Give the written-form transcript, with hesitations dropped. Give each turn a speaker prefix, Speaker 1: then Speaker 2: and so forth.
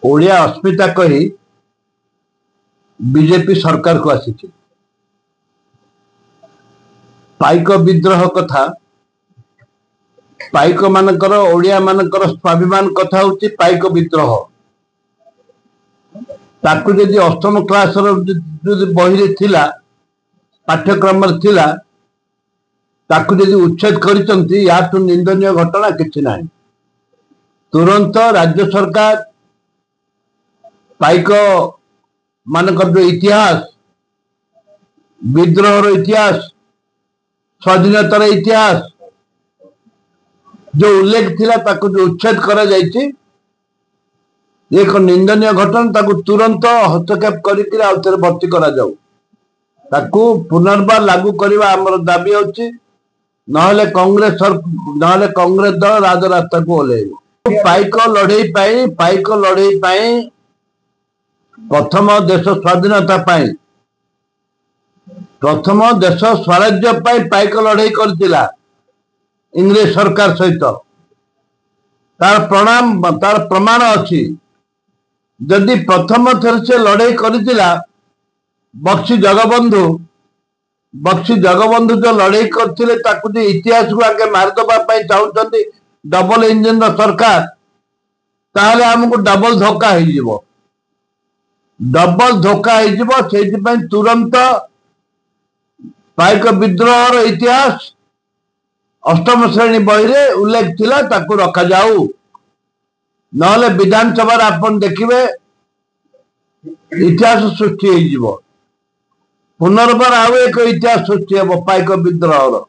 Speaker 1: ओडिया अस्मिता कही बीजेपी सरकार को आसी पाइक विद्रोह कथा पाइक मानकर ओडिया मानकर स्वाभिमान कथा होची पाइक विद्रोह ताकू जदि अष्टम क्लास बही थिला पाठ्यक्रम थिला ताकू जदि उच्छेद करिसंती याठू निंदनीय घटना किछि नाही। तुरंत राज्य सरकार पाइक मानकर जो इतिहास विद्रोह इतिहास स्वाधीनतार इतिहास जो उल्लेख थिला ताकू जो उच्छेद करा जायछि एक निंदनीय घटना ताकू तुरंत हस्तक्षेप करके आउथरे भर्ती करा जाऊ ताकू पुनर्बार लागू करबा हमर दाबी होछि नहले कांग्रेस दल राजरास्ता को ओल्हेइबो। पाइक लड़ई पाई प्रथम देश स्वाधीनता पाई प्रथम देश स्वराज्य पाई पाइक लड़ई करथिला इंग्रेज सरकार सहित तार प्रमाण अच्छी जदि प्रथम थर से लड़ई करथिला बक्सी जगबंधु जो लड़ई करथिले ताकू जो इतिहास को आगे मारदबा पाई चाहउछंती डबल इंजन सरकार ताहले हमको डबल धोखा हो तुरंत पाइक विद्रोह इतिहास अष्टम श्रेणी बही उल्लेख थिला ताकू रखा जाऊ नहले विधानसभा आपन देखिबे इतिहास सृष्टि हो पुनर्बार आउ एक इतिहास सृष्टि हे पाइक विद्रोह।